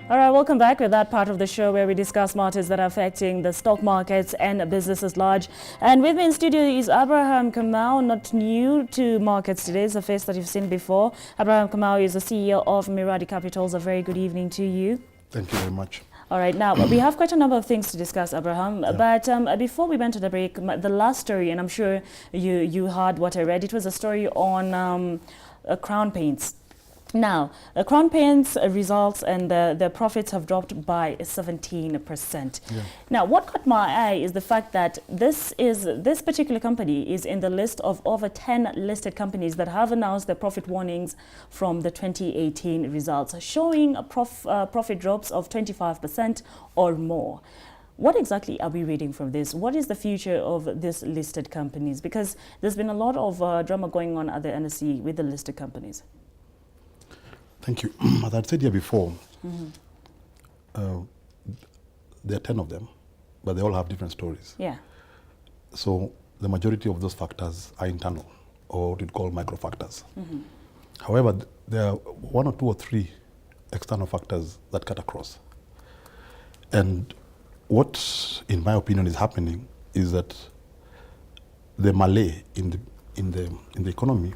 All right, welcome back with that part of the show where we discuss matters that are affecting the stock markets and businesses large. And with me in studio is Abraham Kamau, not new to markets today. It's a face that you've seen before. Abraham Kamau is the CEO of Miradi Capitals. A very good evening to you. Thank you very much. All right, now we have quite a number of things to discuss, Abraham. Yeah. But before we went to the break, the last story, and I'm sure you heard what I read, it was a story on Crown Paints. Now, Crown Paints results and the profits have dropped by 17%. Yeah. Now, what caught my eye is the fact that this particular company is in the list of over 10 listed companies that have announced their profit warnings from the 2018 results, showing a profit drops of 25% or more. What exactly are we reading from this? What is the future of these listed companies? Because there's been a lot of drama going on at the NSE with the listed companies. Thank you. As I said here before, there are 10 of them, but they all have different stories. Yeah. So the majority of those factors are internal, or what we call micro factors. However, there are one or two or three external factors that cut across. And what, in my opinion, is happening is that the malaise in the economy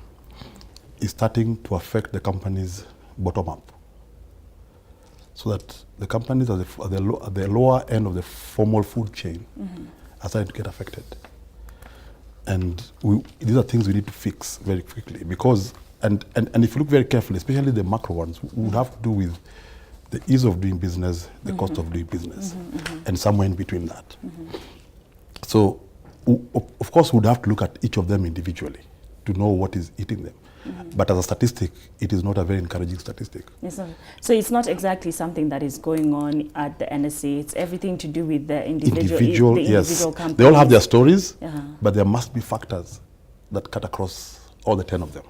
is starting to affect the companies bottom up, so that the companies at the lower end of the formal food chain are starting to get affected. And these are things we need to fix very quickly, because, and if you look very carefully, especially the macro ones, would have to do with the ease of doing business, the cost of doing business, and somewhere in between that. So, of course, we would have to look at each of them individually to know what is eating them. But as a statistic, it is not a very encouraging statistic. So it's not exactly something that is going on at the NSE. It's everything to do with the individual companies. They all have their stories, but there must be factors that cut across all the 10 of them.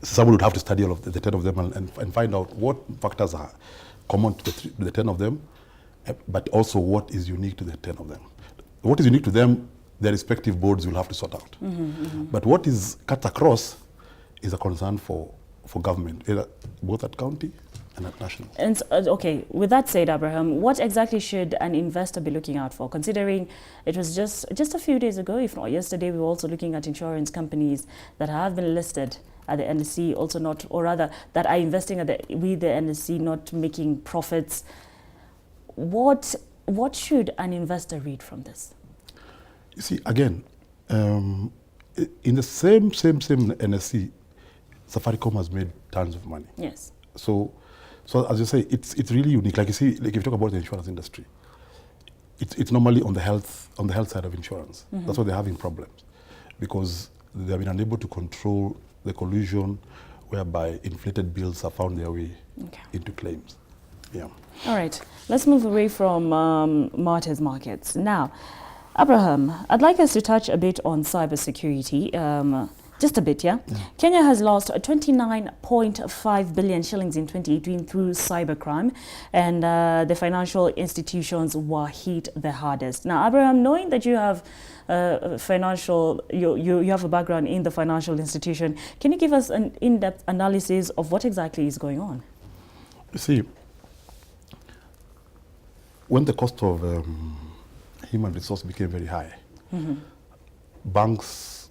Someone would have to study all of the 10 of them and find out what factors are common to the 10 of them, but also what is unique to the 10 of them. What is unique to them, their respective boards will have to sort out. But what is cut across is a concern for government, both at county and at national. And okay, with that said, Abraham, what exactly should an investor be looking out for? Considering it was just a few days ago, if not yesterday, we were also looking at insurance companies that have been listed at the NSE, also not, or rather, that are investing with the NSE, not making profits. What should an investor read from this? You see, again, in the same NSE, Safaricom has made tons of money. Yes. So as you say, it's really unique. Like you see, like if you talk about the insurance industry, it's normally on the health side of insurance. That's why they're having problems, because they have been unable to control the collusion whereby inflated bills have found their way into claims. Yeah. All right. Let's move away from Martyr's markets now. Abraham, I'd like us to touch a bit on cybersecurity, just a bit, yeah? Kenya has lost 29.5 billion shillings in 2018 through cybercrime, and the financial institutions were hit the hardest. Now, Abraham, knowing that you have you have a background in the financial institution, can you give us an in-depth analysis of what exactly is going on? You see, when the cost of human resource became very high, banks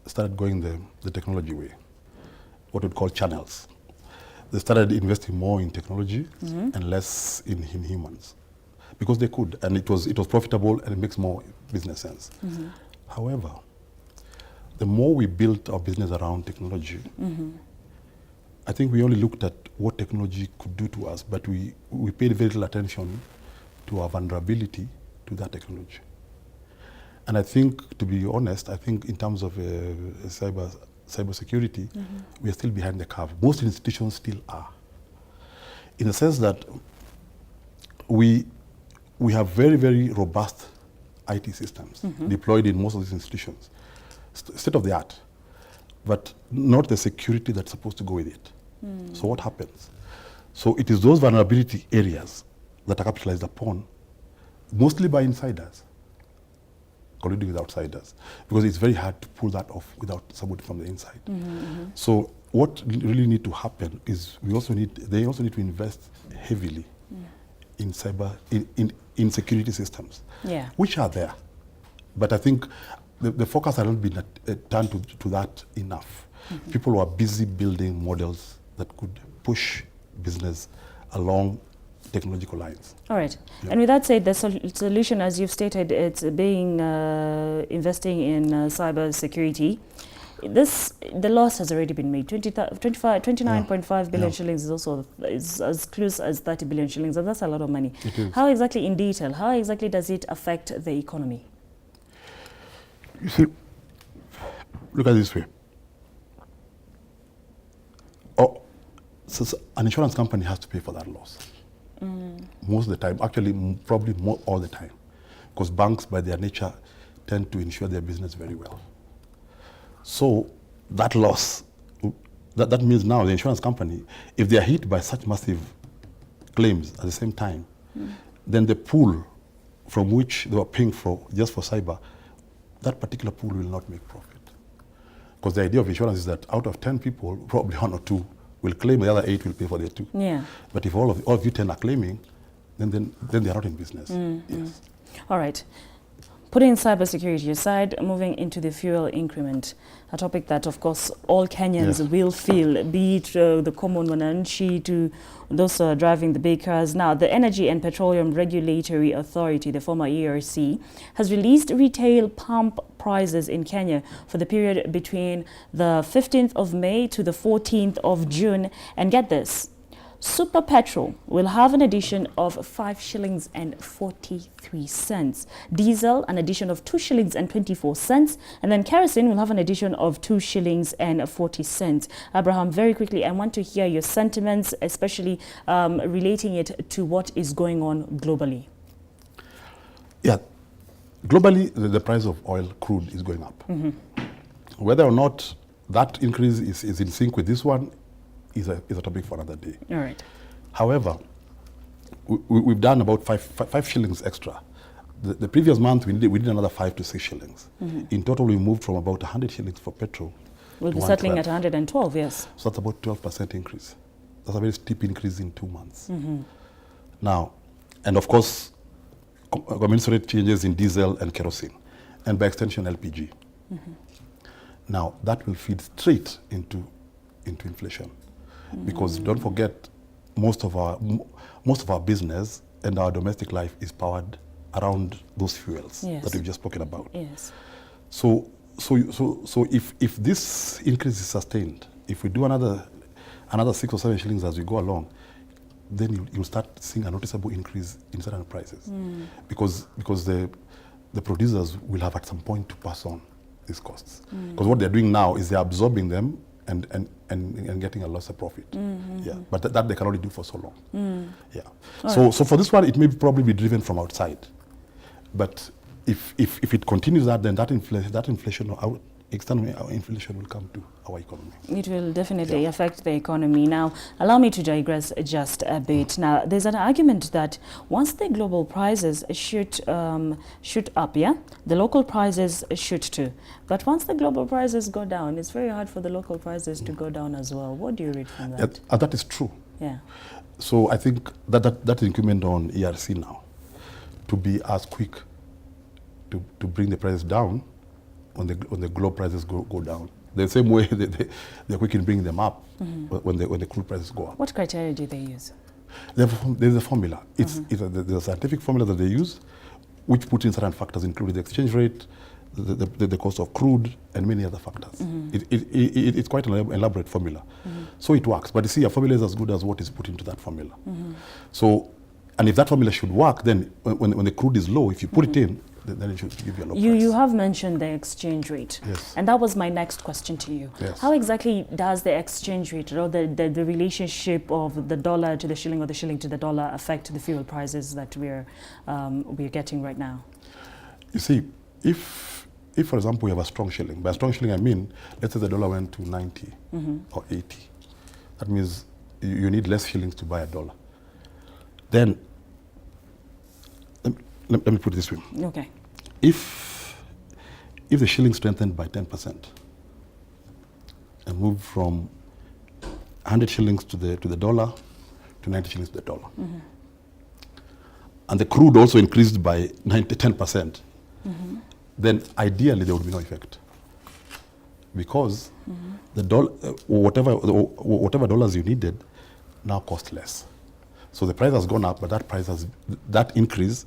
started going the technology way, what we'd call channels. They started investing more in technology and less in humans, because they could, and it was profitable and it makes more business sense. However, the more we built our business around technology, I think we only looked at what technology could do to us, but we paid very little attention to our vulnerability to that technology. And I think, to be honest, I think in terms of cybersecurity, we are still behind the curve. Most institutions still are, in the sense that we have very, very robust IT systems deployed in most of these institutions, state of the art, but not the security that's supposed to go with it. So what happens? So it is those vulnerability areas that are capitalized upon, mostly by insiders, colluding with outsiders, because it's very hard to pull that off without somebody from the inside. So what really need to happen is they also need to invest heavily in cyber, in security systems, Yeah. which are there. But I think the focus has not been turned to that enough. People were busy building models that could push business along technological lines. All right. Yeah. And with that said, the solution, as you've stated, it's being investing in cyber security. The loss has already been made. 29.5 billion shillings is also as close as 30 billion shillings, and that's a lot of money. It is. How exactly, in detail, how exactly does it affect the economy? You see, look at it this way. So an insurance company has to pay for that loss. Most of the time, actually probably more all the time, because banks by their nature tend to insure their business very well. So that loss, that means now the insurance company, if they are hit by such massive claims at the same time, then the pool from which they were paying for just for cyber, that particular pool will not make profit. Because the idea of insurance is that out of 10 people, probably 1 or 2 will claim, the other 8 will pay for their 2. Yeah. But if all of you 10 are claiming, then they are not in business. Yes. All right. Putting cybersecurity aside, moving into the fuel increment, a topic that, of course, all Kenyans will feel, be it the common wananchi to those driving the big cars. Now, the Energy and Petroleum Regulatory Authority, the former ERC, has released retail pump prices in Kenya for the period between the 15th of May to the 14th of June. And get this, Super Petrol will have an addition of 5 shillings and 43 cents. Diesel, an addition of 2 shillings and 24 cents. And then kerosene will have an addition of 2 shillings and 40 cents. Abraham, very quickly, I want to hear your sentiments, especially relating it to what is going on globally. Yeah, globally, the price of oil, crude, is going up. Whether or not that increase is in sync with this one is a topic for another day. All right. However, we've done about 5 shillings extra. The previous month, we did another 5 to 6 shillings. In total, we moved from about 100 shillings for petrol. We'll be settling at 112, yes. So that's about 12% increase. That's a very steep increase in 2 months. Now, and of course, commensurate changes in diesel and kerosene, and by extension, LPG. Now, that will feed straight into inflation. Because don't forget, most of our business and our domestic life is powered around those fuels that we've just spoken about. Yes. So if this increase is sustained, if we do another 6 or 7 shillings as we go along, then you'll start seeing a noticeable increase in certain prices, because the producers will have at some point to pass on these costs. Because what they're doing now is they're absorbing them and getting a loss of profit. Yeah, but that they can only do for so long. Yeah. So for this one, it may probably be driven from outside. But if it continues that, then that inflation, external inflation will come to our economy. It will definitely affect the economy. Now, allow me to digress just a bit. Now, there's an argument that once the global prices shoot up, the local prices shoot too. But once the global prices go down, it's very hard for the local prices to go down as well. What do you read from that? That is true. Yeah. So I think that is incumbent on ERC now to be as quick to bring the prices down when the global prices go down. The same way they're quick in bringing them up when the crude prices go up. What criteria do they use? There's a formula. There's a scientific formula that they use, which puts in certain factors, including the exchange rate, the cost of crude, and many other factors. It's quite an elaborate formula. So it works. But you see, a formula is as good as what is put into that formula. So, and if that formula should work, then when the crude is low, if you put it in, then it should give you a low price. You have mentioned the exchange rate. Yes. And that was my next question to you. Yes. How exactly does the exchange rate or the relationship of the dollar to the shilling or the shilling to the dollar affect the fuel prices that we're getting right now? You see, if for example we have a strong shilling, by a strong shilling I mean, let's say the dollar went to 90 or 80. That means you need less shillings to buy a dollar. Then, let me put it this way. Okay. If the shilling strengthened by 10% and moved from 100 shillings to the dollar to 90 shillings to the dollar. And the crude also increased by 10%. Then ideally there would be no effect, because the dollar, whatever dollars you needed now cost less. So the price has gone up, but that increase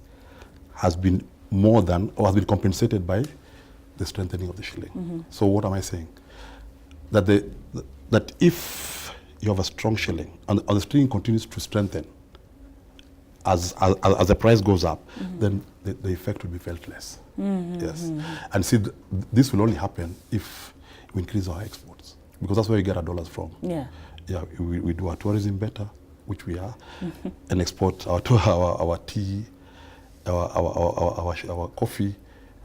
has been more than, or has been compensated by the strengthening of the shilling. So what am I saying? That if you have a strong shilling and the shilling continues to strengthen as the price goes up, then the effect will be felt less. Yes, and see, this will only happen if we increase our exports, because that's where we get our dollars from. Yeah, we do our tourism better, which we are, and export our tea, our coffee,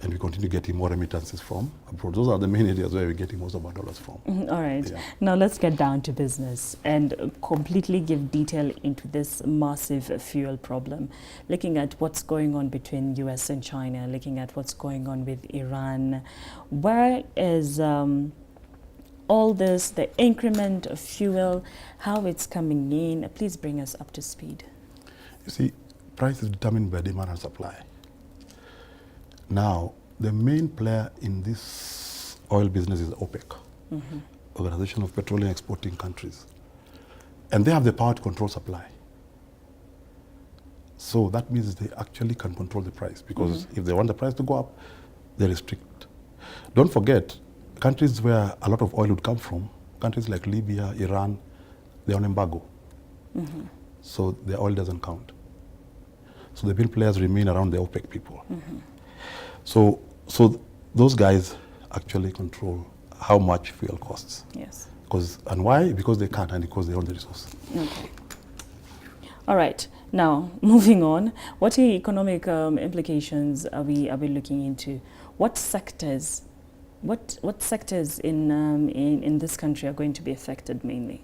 and we continue getting more remittances from abroad. Those are the main areas where we're getting most of our dollars from. All right. Yeah. Now let's get down to business and completely give detail into this massive fuel problem. Looking at what's going on between US and China, looking at what's going on with Iran, where is all this, the increment of fuel, how it's coming in? Please bring us up to speed. You see, price is determined by demand and supply. Now, the main player in this oil business is OPEC, Organization of Petroleum Exporting Countries. And they have the power to control supply. So that means they actually can control the price, because if they want the price to go up, they restrict. Don't forget, countries where a lot of oil would come from, countries like Libya, Iran, they're on embargo. So the oil doesn't count. So the big players remain around the OPEC people. So those guys actually control how much fuel costs. Yes. And why? Because they can, and because they own the resource. Okay. All right. Now, moving on, what economic implications are we looking into? What sectors in this country are going to be affected mainly?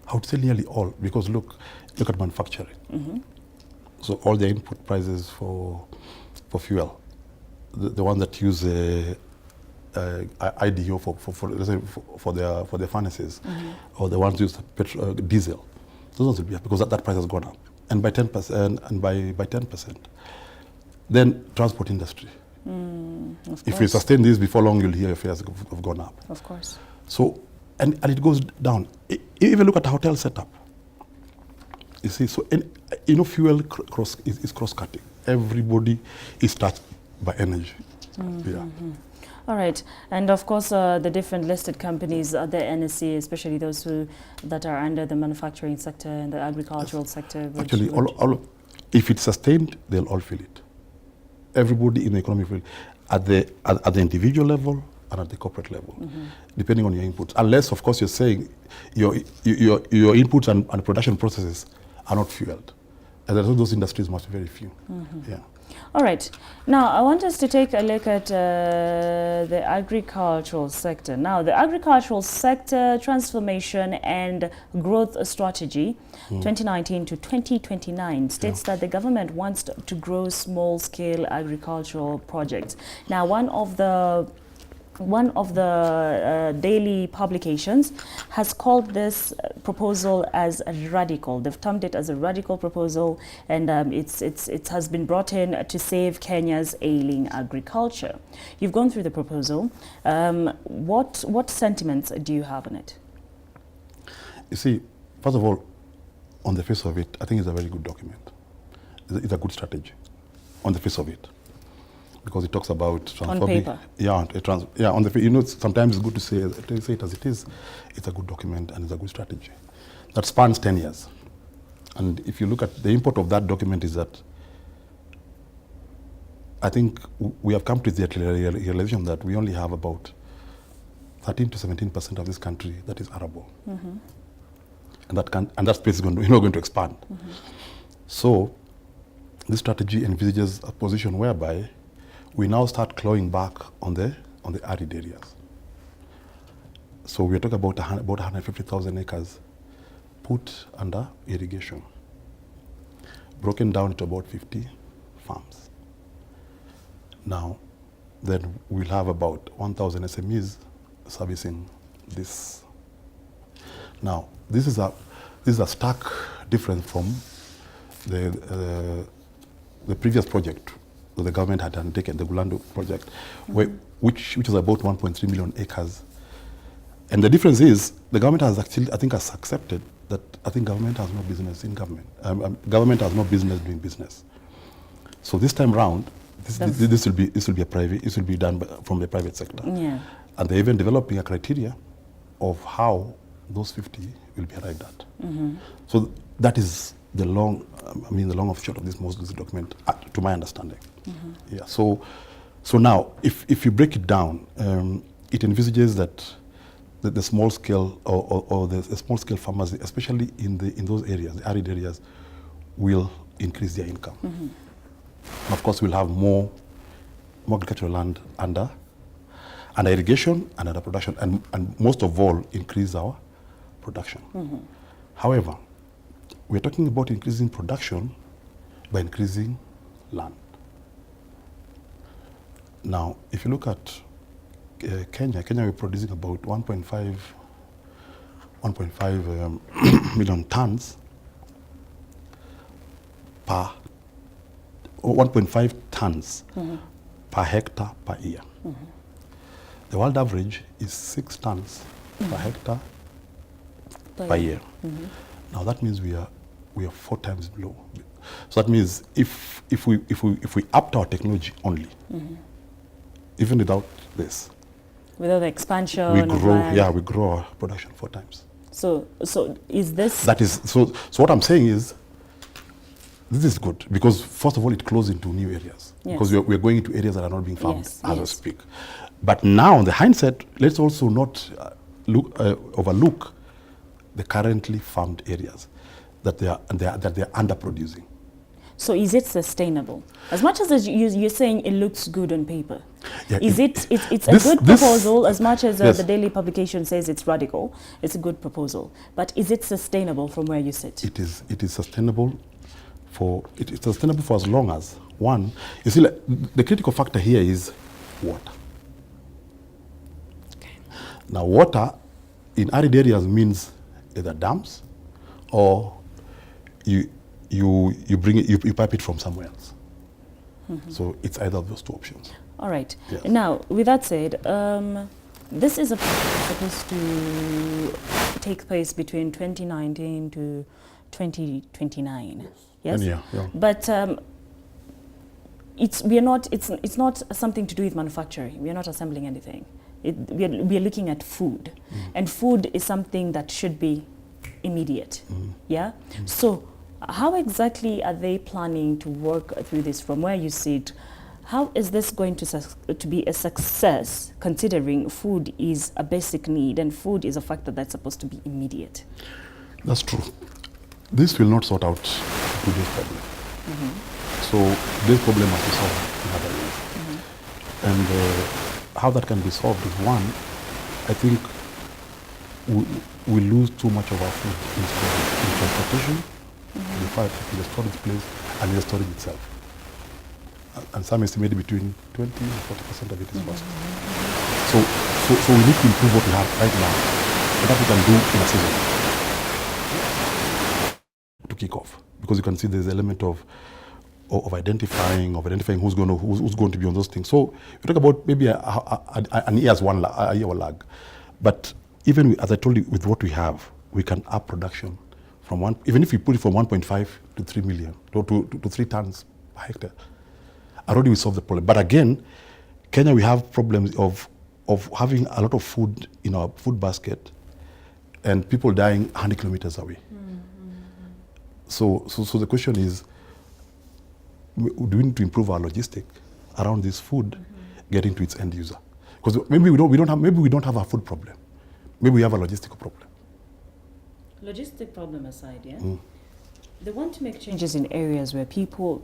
I would say nearly all, because look at manufacturing. So all the input prices for fuel, the ones that use IDO for their furnaces, or the ones use diesel, those ones will be up because that price has gone up, and by 10%, and by 10%. Then transport industry. If you sustain this, before long you'll hear your fares have gone up. Of course. So and it goes down. Even look at the hotel setup. You see, so fuel is cross-cutting. Everybody is touched by energy. All right, and of course the different listed companies, the NSC, especially those that are under the manufacturing sector and the agricultural sector. Actually, if it's sustained, they'll all feel it. Everybody in the economy will, at the individual level and at the corporate level, depending on your inputs. Unless, of course, you're saying your inputs and production processes are not fueled. And those industries must be very few. Yeah. All right. Now, I want us to take a look at the agricultural sector. Now, the agricultural sector transformation and growth strategy 2019 to 2029 states that the government wants to grow small-scale agricultural projects. Now, one of the daily publications has called this proposal as radical. They've termed it as a radical proposal, and it has been brought in to save Kenya's ailing agriculture. You've gone through the proposal. What sentiments do you have on it? You see, first of all, on the face of it, I think it's a very good document. It's a good strategy on the face of it, because it talks about transforming. On paper. On the sometimes it's good to say it as it is. It's a good document and it's a good strategy that spans 10 years. And if you look at the import of that document, is that I think we have come to the realization that we only have about 13 to 17% of this country that is arable, and that space is going to expand. So this strategy envisages a position whereby we now start clawing back on the arid areas. So we're talking about 150,000 acres put under irrigation, broken down to about 50 farms. Now, then we'll have about 1,000 SMEs servicing this. Now, this is a stark difference from the previous project that the government had undertaken, the Gulando project, which is about 1.3 million acres. And the difference is the government has actually, I think, has accepted that I think government has no business in government. Government has no business doing business. So this time round, this will be a private. This will be done from the private sector. Yeah. And they're even developing a criteria of how those 50 will be arrived at. So that is the long of short of this document, to my understanding. Yeah. So now, if you break it down, it envisages that the small scale or the small scale farmers, especially in those areas, the arid areas, will increase their income. And of course, we'll have more agricultural land under irrigation and under production, and most of all, increase our production. However, we're talking about increasing production by increasing land. Now, if you look at Kenya, we're producing about 1.5 million tons per 1.5 tons per hectare per year. The world average is 6 tons per hectare per year. Now that means we are 4 times below. So that means if we upped our technology only, even without this, without the expansion, we grow our production 4 times. So is this? That is so. What I'm saying is, this is good because first of all, it closes into new areas because we're going into areas that are not being farmed as we speak. But now, on the hindsight, let's also not overlook the currently farmed areas that they are underproducing. So is it sustainable? As much as you're saying it looks good on paper, it's a good proposal, as much as the daily publication says it's radical, it's a good proposal. But is it sustainable from where you sit? It is sustainable it's sustainable for as long as, one, you see, like, the critical factor here is water. Okay. Now, water in arid areas means either dams or you bring it, you pipe it from somewhere else. So it's either of those 2 options. All right. Yes. Now, with that said, this is supposed to take place between 2019 to 2029. Yes. Yeah. But it's not something to do with manufacturing. We are not assembling anything. We are looking at food, and food is something that should be immediate. Yeah. So how exactly are they planning to work through this from where you sit? How is this going to be a success, considering food is a basic need and food is a factor that's supposed to be immediate? That's true. This will not sort out today's problem. So this problem must be solved in other ways. And how that can be solved is, one, I think we lose too much of our food in transportation, in the storage place, and in the storage itself. And some estimate between 20 and 40% of it is lost. So we need to improve what we have right now, and that we can do in a season to kick off. Because you can see there's an element of identifying who's going to be on those things. So you talk about maybe an year's a year lag, but even as I told you, with what we have, we can up production from even if we put it from 1.5 to 3 million to 3 tons per hectare. Already we solve the problem. But again, Kenya, we have problems of having a lot of food in our food basket, and people dying 100 kilometers away. So the question is, do we need to improve our logistic around this food getting to its end user? Because maybe we don't have a food problem. Maybe we have a logistical problem. Logistic problem aside, yeah? They want to make changes in areas where people,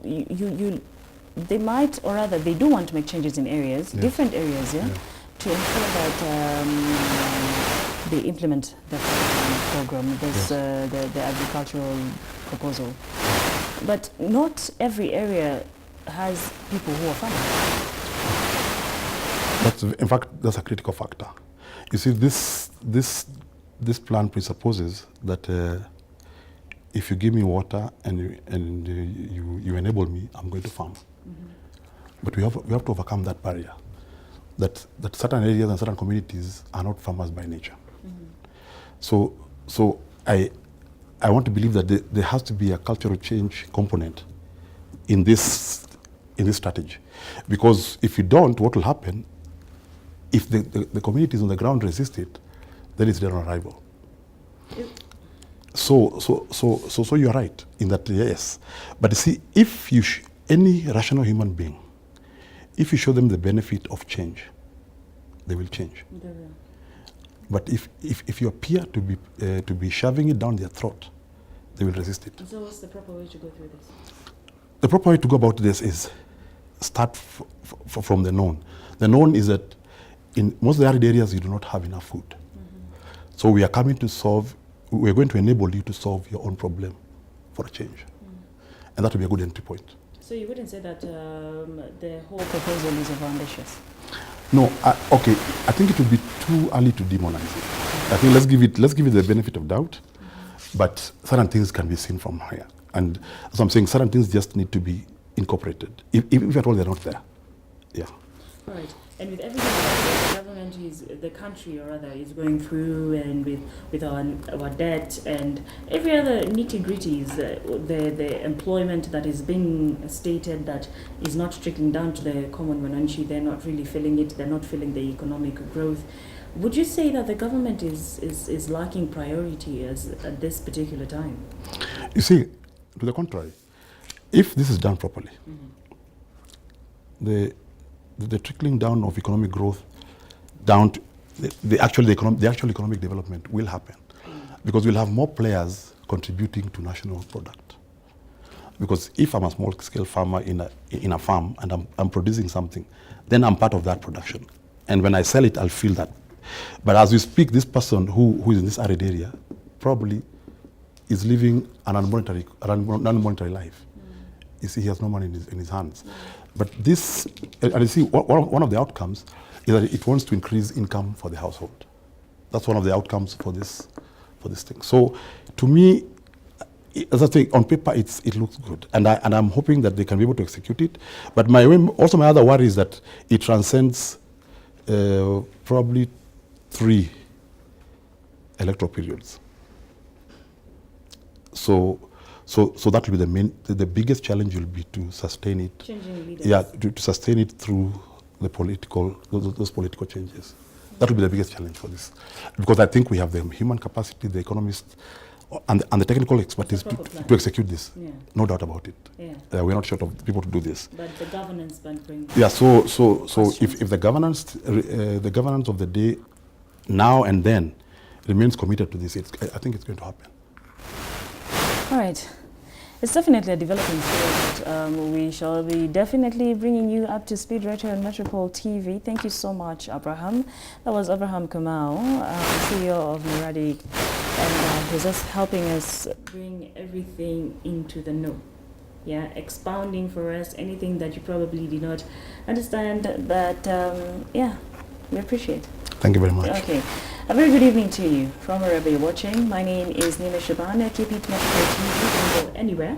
they might, or rather they do want to make changes in areas, different areas, to ensure that they implement the program, the agricultural proposal. But not every area has people who are farmers. In fact, that's a critical factor. You see, this this plan presupposes that if you give me water and you enable me, I'm going to farm. But we have to overcome that barrier. That certain areas and certain communities are not farmers by nature. So I want to believe that there has to be a cultural change component in this strategy, because if you don't, what will happen? If the communities on the ground resist it, then it's dead on arrival. So you're right in that, yes. But you see, if any rational human being, if you show them the benefit of change, they will change. They will. But if you appear to be shoving it down their throat, they will resist it. So what's the proper way to go through this? The proper way to go about this is start from the known. The known is that in most of the arid areas, you do not have enough food. So we are going to enable you to solve your own problem for a change. And that will be a good entry point. So you wouldn't say that the whole proposal is overambitious? No, okay. I think it would be too early to demonize it. I think let's give it the benefit of doubt. But certain things can be seen from here, and as I'm saying, certain things just need to be incorporated. If at all they're not there, yeah. All right. And with everything that the government the country or rather is going through, and with our debt and every other nitty-gritties, the employment that is being stated that is not trickling down to the common Wananchi, they're not really feeling it, they're not feeling the economic growth. Would you say that the government is lacking priority at this particular time? You see, to the contrary, if this is done properly, the trickling down of economic growth down to the actual economic development will happen, because we'll have more players contributing to national product. Because if I'm a small scale farmer in a farm and I'm producing something, then I'm part of that production, and when I sell it, I'll feel that. But as we speak, this person who is in this arid area probably is living an unmonetary life. You see, he has no money in his hands. But this, and you see, one of the outcomes is that it wants to increase income for the household. That's one of the outcomes for this thing. So, to me, as I say, on paper it looks good, and I'm hoping that they can be able to execute it. But my other worry is that it transcends probably 3 electoral periods. So that will be the biggest challenge will be to sustain it. Changing leaders. Yeah, to sustain it through those political changes. That will be the biggest challenge for this, because I think we have the human capacity, the economists, and the technical expertise to execute this. Yeah. No doubt about it. Yeah. We're not short of people to do this. But the governance might bring. Yeah. So if the governance of the day, now and then, remains committed to this, I think it's going to happen. All right. It's definitely a developing field. We shall be definitely bringing you up to speed right here on Metropole TV. Thank you so much, Abraham. That was Abraham Kamau, CEO of Miradi, and he's just helping us bring everything into the know. Yeah, expounding for us anything that you probably did not understand. But yeah, we appreciate. Thank you very much. Okay. A very good evening to you from wherever you're watching. My name is Nina Shabana. Keep it Metropole TV. Don't go anywhere.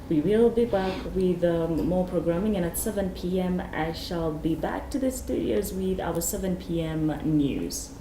We will be back with more programming, and at 7 p.m. I shall be back to the studios with our 7 p.m. news.